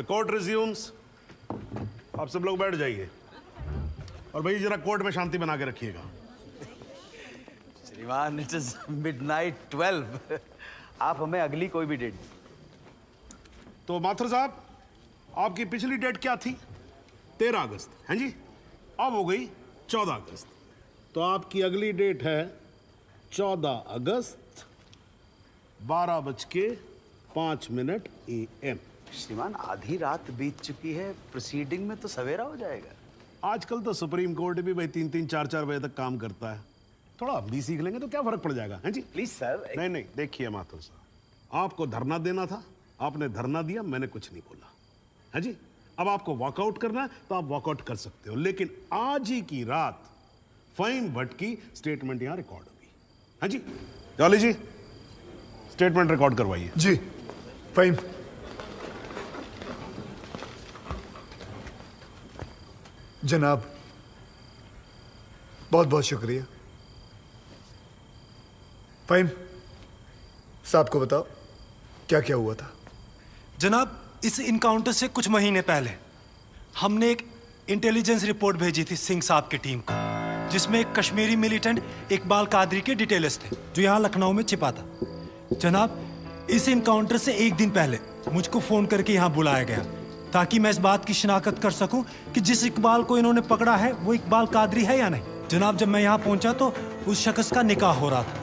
The court resumes. आप सब लोग बैठ जाइए और भाई जरा कोर्ट में शांति बना के रखिएगा। श्रीमान, इट इज मिडनाइट 12। आप हमें अगली कोई भी डेट। तो माथुर साहब, आपकी पिछली डेट क्या थी? 13 अगस्त, हैं जी? अब हो गई 14 अगस्त। तो आपकी अगली डेट है 14 अगस्त 12:05 AM। श्रीमान, आधी रात बीत चुकी है, प्रोसीडिंग में तो सवेरा हो जाएगा। आजकल तो सुप्रीम कोर्ट भी भाई 3-3, 4-4 बजे तक काम करता है। थोड़ा हम भी सीख लेंगे तो क्या फर्क पड़ जाएगा, हैं जी? Please sir. नहीं, देखिए माथुर साहब, आपको धरना देना था, आपने धरना दिया, मैंने कुछ नहीं बोला, है जी? अब आपको वॉकआउट करना है तो आप वॉकआउट कर सकते हो, लेकिन आज ही की रात फ़हीम भट्ट की स्टेटमेंट यहां रिकॉर्ड होगी, है जी? जॉली जी, स्टेटमेंट रिकॉर्ड करवाइए। जी। फ़हीम, जनाब, बहुत बहुत शुक्रिया। फ़हीम साहब को बताओ क्या क्या हुआ था। जनाब, इस इनकाउंटर से कुछ महीने पहले हमने एक इंटेलिजेंस रिपोर्ट भेजी थी सिंह साहब की टीम को, जिसमें एक कश्मीरी मिलिटेंट इकबाल कादरी के डिटेल्स थे जो यहाँ लखनऊ में छिपा था। जनाब, इस इनकाउंटर से एक दिन पहले मुझको फोन करके यहाँ बुलाया गया ताकि मैं इस बात की शिनाख्त कर सकूं कि जिस इकबाल को इन्होंने पकड़ा है वो इकबाल कादरी है या नहीं। जनाब, जब मैं यहाँ पहुंचा तो उस शख्स का निकाह हो रहा था।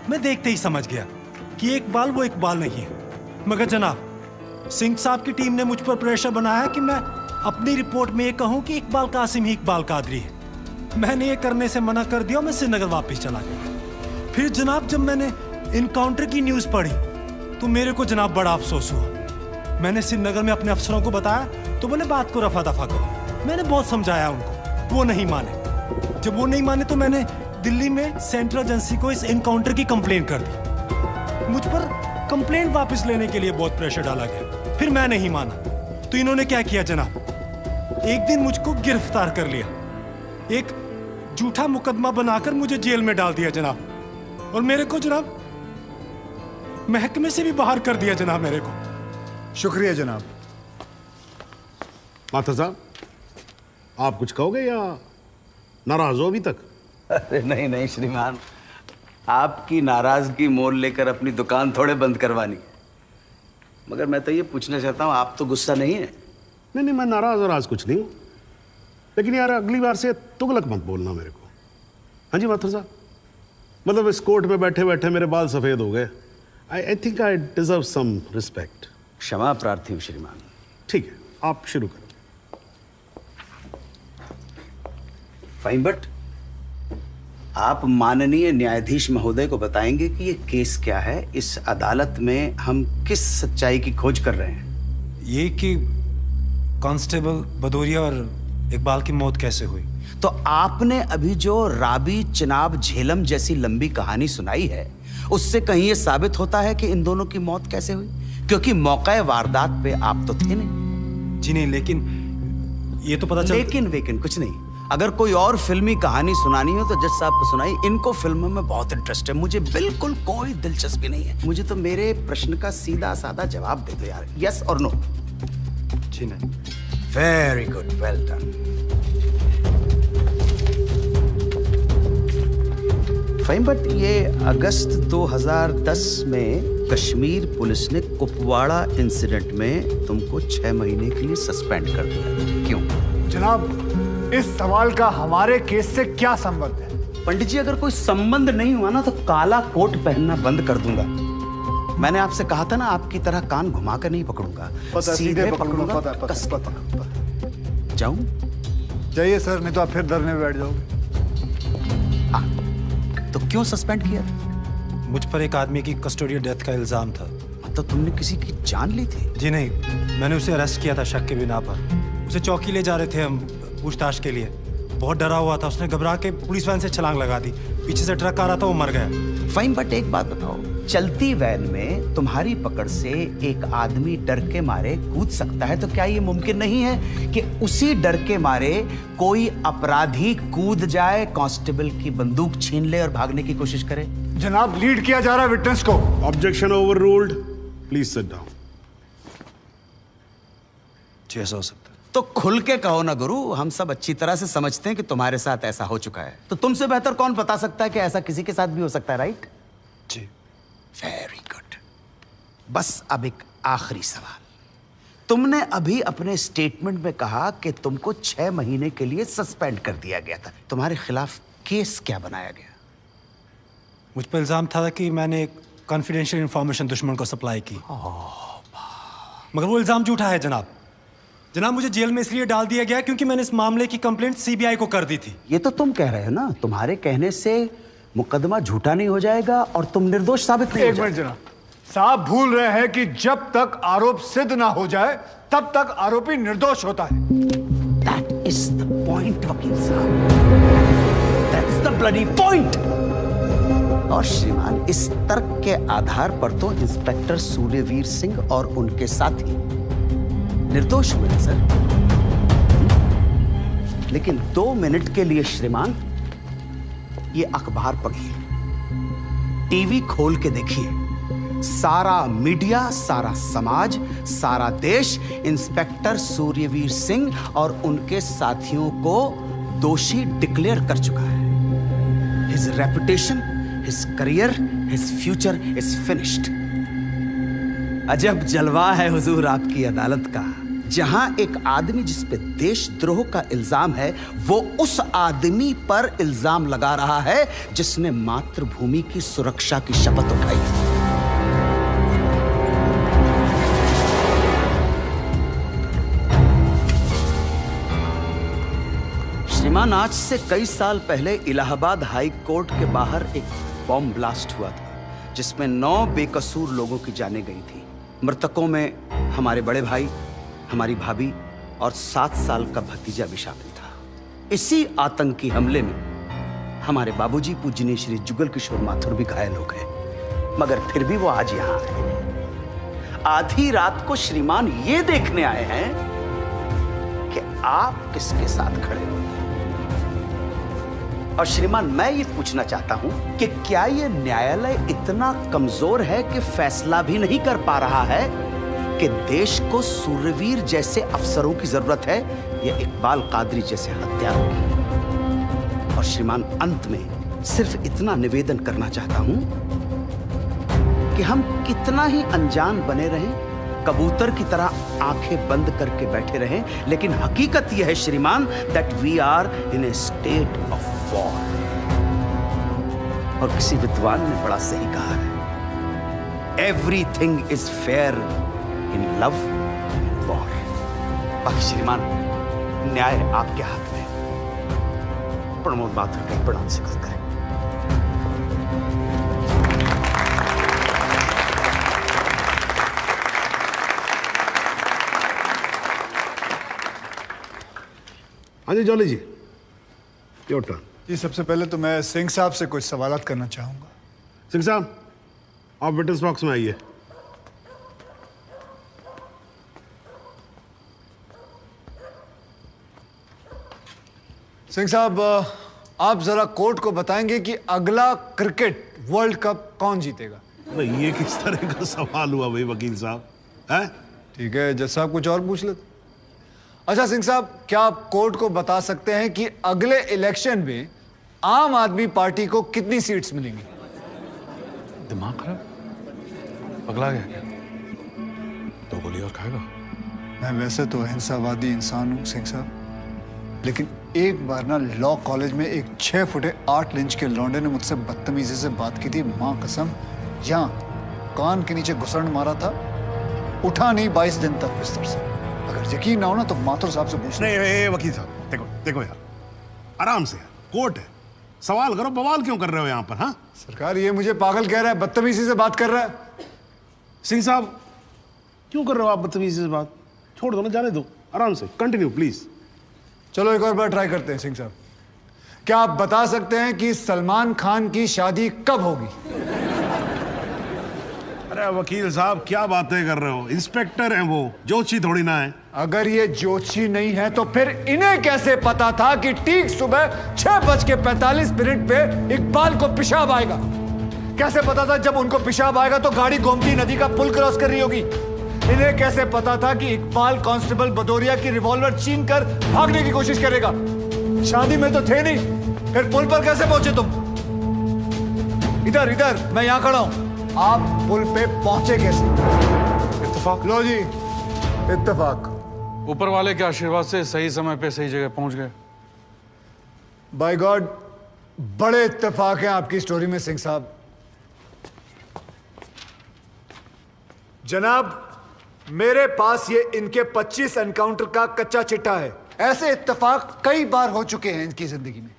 मैं देखते ही समझ गया कि ये इकबाल वो इकबाल नहीं है। मगर जनाब, सिंह साहब की टीम ने मुझ पर प्रेशर बनाया कि मैं अपनी रिपोर्ट में ये कहूं कि इकबाल कासिम ही इकबाल कादरी है। मैंने ये करने से मना कर दिया और मैं श्रीनगर वापस चला गया। फिर जनाब, जब मैंने इनकाउंटर की न्यूज़ पढ़ी तो मेरे को जनाब बड़ा अफसोस हुआ। मैंने श्रीनगर में अपने अफसरों को बताया तो बोले बात को रफा दफा करो। मैंने बहुत समझाया उनको, वो नहीं माने। जब वो नहीं माने तो मैंने दिल्ली में सेंट्रल एजेंसी को इस इनकाउंटर की कंप्लेन कर दी। मुझ पर कंप्लेंट वापस लेने के लिए बहुत प्रेशर डाला गया। फिर मैं नहीं माना तो इन्होंने क्या किया जनाब, एक दिन मुझको गिरफ्तार कर लिया, एक झूठा मुकदमा बनाकर मुझे जेल में डाल दिया जनाब, और मेरे को जनाब महकमे से भी बाहर कर दिया जनाब मेरे को। शुक्रिया जनाब। माथुर साहब, आप कुछ कहोगे या नाराज हो अभी तक? अरे नहीं श्रीमान, आपकी नाराजगी मोल लेकर अपनी दुकान थोड़े बंद करवानी है। मगर मैं तो ये पूछना चाहता हूँ, आप तो गुस्सा नहीं है? नहीं, मैं नाराज और आज कुछ नहीं हूं, लेकिन यार अगली बार से तुगलक मत बोलना मेरे को। हाँ जी माथुर साहब, मतलब इस कोर्ट में बैठे बैठे मेरे बाल सफेद हो गए। I think I deserve some respect. क्षमा प्रार्थी हूँ श्रीमान। ठीक है, आप शुरू करो। फ़हीम भट्ट, आप माननीय न्यायाधीश महोदय को बताएंगे कि ये केस क्या है, इस अदालत में हम किस सच्चाई की खोज कर रहे हैं। ये कि कांस्टेबल भदौरिया और इकबाल की मौत कैसे हुई। तो आपने अभी जो राबी चिनाब झेलम जैसी लंबी कहानी सुनाई है, उससे कहीं ये साबित होता है कि इन दोनों की मौत कैसे हुई? क्योंकि मौके वारदात पे आप तो थे नहीं। जी नहीं, लेकिन ये तो पता चल। लेकिन कुछ नहीं। अगर कोई और फिल्मी कहानी सुनानी हो तो जज साहब को सुनाई। इनको फिल्मों में बहुत इंटरेस्ट है, मुझे बिल्कुल कोई दिलचस्पी नहीं है। मुझे तो मेरे प्रश्न का सीधा साधा जवाब दे दो यार, यस और नो। जी नहीं। Very good, well done. Fahim Bhatt, ये अगस्त 2010 में कश्मीर पुलिस ने कुपवाड़ा इंसिडेंट में तुमको 6 महीने के लिए सस्पेंड कर दिया, क्यों? जनाब, इस सवाल का हमारे केस से क्या संबंध है? पंडित जी, अगर कोई संबंध नहीं हुआ ना तो काला कोट पहनना बंद कर दूंगा। मैंने आपसे कहा था ना, आपकी तरह कान घुमा कर नहीं पकड़ूंगा, सीधे पकड़ूंगा। जाऊं? जाइए सर, नहीं तो आप फिर धरने में बैठ जाओगे। तो क्यों सस्पेंड किया? मुझ पर एक आदमी की कस्टोडियल डेथ का इल्जाम था। तो तुमने किसी की जान ली थी? जी नहीं, मैंने उसे अरेस्ट किया था शक के बिना पर। उसे चौकी ले जा रहे थे हम पूछताछ के लिए। बहुत डरा हुआ था, उसने घबरा के पुलिस वैन से छलांग लगा दी। पीछे से ट्रक आ रहा था, वो मर गया। फ़हीम भट्ट, एक बात बताओ, चलती वैन में तुम्हारी पकड़ से एक आदमी डर के मारे कूद सकता है, तो क्या ये मुमकिन नहीं है कि उसी डर के मारे कोई अपराधी कूद जाए, कांस्टेबल की बंदूक छीन ले और भागने की कोशिश करे? जनाब, लीड किया जा रहा है विटनेस को। Objection overruled, please sit down. जी ऐसा हो सकता है। तो खुल के कहो ना गुरु, हम सब अच्छी तरह से समझते हैं कि तुम्हारे साथ ऐसा हो चुका है। तो तुमसे बेहतर कौन बता सकता है कि ऐसा किसी के साथ भी हो सकता है, राइट? जी। Very good. बस अब एक आखिरी सवाल। तुमने अभी अपने स्टेटमेंट में कहा कि तुमको 6 महीने के लिए सस्पेंड कर दिया गया था। तुम्हारे खिलाफ केस क्या बनाया गया? मुझ पर इल्जाम था कि मैंने कॉन्फिडेंशियल इंफॉर्मेशन दुश्मन को सप्लाई की, मगर वो इल्जाम झूठा है जनाब। जनाब मुझे जेल में इसलिए डाल दिया गया क्योंकि मैंने इस मामले की कंप्लेंट सीबीआई को कर दी थी। ये तो तुम कह रहे हो ना, तुम्हारे कहने से मुकदमा झूठा नहीं हो जाएगा और तुम निर्दोष साबित नहीं हो एक मिनट जनाब, साहब भूल रहे हैं कि जब तक आरोप सिद्ध ना हो जाए तब तक आरोपी निर्दोष होता है। That is the point, वकील साहब। That's the bloody point। और श्रीमान, इस तर्क के आधार पर तो इंस्पेक्टर सूर्यवीर सिंह और उनके साथी निर्दोष हुए हैं सर। लेकिन 2 मिनट के लिए श्रीमान ये अखबार पढ़िए, टीवी खोल के देखिए। सारा मीडिया, सारा समाज, सारा देश इंस्पेक्टर सूर्यवीर सिंह और उनके साथियों को दोषी डिक्लेयर कर चुका है। His reputation, his career, his future is finished. अजब जलवा है हुजूर आपकी अदालत का, जहां एक आदमी जिस पे देशद्रोह का इल्जाम है वो उस आदमी पर इल्जाम लगा रहा है जिसने मातृभूमि की सुरक्षा की शपथ उठाई। श्रीमान, आज से कई साल पहले इलाहाबाद हाई कोर्ट के बाहर एक बॉम्ब ब्लास्ट हुआ था जिसमें 9 बेकसूर लोगों की जानें गई थी। मृतकों में हमारे बड़े भाई, हमारी भाभी और 7 साल का भतीजा भी शामिल था। इसी आतंकी हमले में हमारे बाबूजी पूजनीय श्री जुगल किशोर माथुर भी घायल हो गए, मगर फिर भी वो आज यहां आए। आधी रात को श्रीमान ये देखने आए हैं कि आप किसके साथ खड़े हो। और श्रीमान, मैं ये पूछना चाहता हूं कि क्या ये न्यायालय इतना कमजोर है कि फैसला भी नहीं कर पा रहा है कि देश को सूर्यवीर जैसे अफसरों की जरूरत है या इकबाल कादरी जैसे हत्यारों की? और श्रीमान, अंत में सिर्फ इतना निवेदन करना चाहता हूं कि हम कितना ही अनजान बने रहें, कबूतर की तरह आंखें बंद करके बैठे रहें, लेकिन हकीकत यह है श्रीमान that we are in a state of war. और किसी विद्वान ने बड़ा सही कहा है, everything is fair in love and war. बाकी श्रीमान, न्याय आपके हाथ में। प्रमोद माथुर का प्रणाम स्वीकार करें। हाँ जी जॉली जी, योर टर्न। जी, सबसे पहले तो मैं सिंह साहब से कुछ सवालात करना चाहूंगा। सिंह साहब, आप विटनेस बॉक्स में आइए। सिंह साहब, आप जरा कोर्ट को बताएंगे कि अगला क्रिकेट वर्ल्ड कप कौन जीतेगा? नहीं, ये किस तरह का सवाल हुआ भाई वकील साहब? है ठीक है, जज साहब कुछ और पूछ लेते। अच्छा सिंह साहब, क्या आप कोर्ट को बता सकते हैं कि अगले इलेक्शन में आम आदमी पार्टी को कितनी सीट्स मिलेंगी? दिमाग खराब, पगला गया क्या? 2 गोली और खाएगा? मैं वैसे तो अहिंसावादी इंसान हूं सिंह साहब, लेकिन एक बार ना लॉ कॉलेज में एक 6 फुटे 8 इंच के लौंडे ने मुझसे बदतमीजी से बात की थी। मां कसम, यहाँ कान के नीचे घुसड़ मारा था, उठा नहीं 22 दिन तक बिस्तर से। अगर यकीन ना हो ना तो माथुर साहब से पूछ। नहीं वकील साहब, देखो देखो यार, आराम से यार, कोर्ट है, सवाल करो, बवाल क्यों कर रहे हो यहाँ पर? हाँ सरकार, ये मुझे पागल कह रहा है, बदतमीजी से बात कर रहा है। सिंह साहब, क्यों कर रहे हो आप बदतमीजी से बात? छोड़ दो ना, जाने दो, आराम से कंटिन्यू प्लीज। चलो एक और बार ट्राई करते हैं। सिंह साहब, क्या आप बता सकते हैं कि सलमान खान की शादी कब होगी? अरे वकील साहब, क्या बातें कर रहे हो? इंस्पेक्टर हैं वो, जोशी थोड़ी ना है। अगर ये जोशी नहीं है तो फिर इन्हें कैसे पता था कि ठीक सुबह 6:45 पे इकबाल को पेशाब आएगा? कैसे पता था जब उनको पेशाब आएगा तो गाड़ी गोमती नदी का पुल क्रॉस कर रही होगी? इन्हें कैसे पता था कि इकबाल कांस्टेबल भदौरिया की रिवॉल्वर छीन कर भागने की कोशिश करेगा? शादी में तो थे नहीं, फिर पुल पर कैसे पहुंचे तुम? इधर इधर, मैं यहां खड़ा हूं। आप पुल पे पहुंचे कैसे? इत्तेफाक। लो जी, इत्तेफाक। ऊपर वाले के आशीर्वाद से सही समय पे सही जगह पहुंच गए। बाय गॉड, बड़े इत्तेफाक हैं आपकी स्टोरी में सिंह साहब। जनाब, मेरे पास ये इनके 25 एनकाउंटर का कच्चा चिट्ठा है। ऐसे इत्तेफाक कई बार हो चुके हैं इनकी जिंदगी में।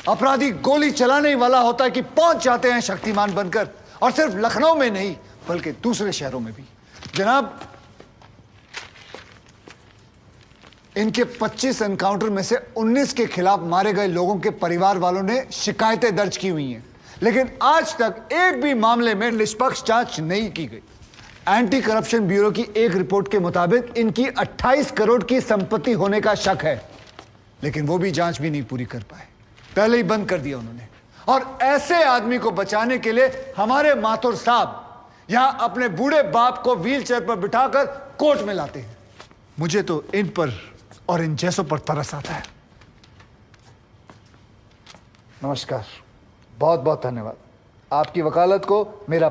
अपराधी गोली चलाने ही वाला होता है कि पहुंच जाते हैं शक्तिमान बनकर, और सिर्फ लखनऊ में नहीं बल्कि दूसरे शहरों में भी। जनाब, इनके 25 एनकाउंटर में से 19 के खिलाफ मारे गए लोगों के परिवार वालों ने शिकायतें दर्ज की हुई हैं, लेकिन आज तक एक भी मामले में निष्पक्ष जांच नहीं की गई। एंटी करप्शन ब्यूरो की एक रिपोर्ट के मुताबिक इनकी 28 करोड़ की संपत्ति होने का शक है, लेकिन वो भी जांच भी नहीं पूरी कर पाए, पहले ही बंद कर दिया उन्होंने। और ऐसे आदमी को बचाने के लिए हमारे माथुर साहब यहां अपने बूढ़े बाप को व्हीलचेयर पर बिठाकर कोर्ट में लाते हैं। मुझे तो इन पर और इन जैसों पर तरस आता है। नमस्कार, बहुत बहुत धन्यवाद। आपकी वकालत को मेरा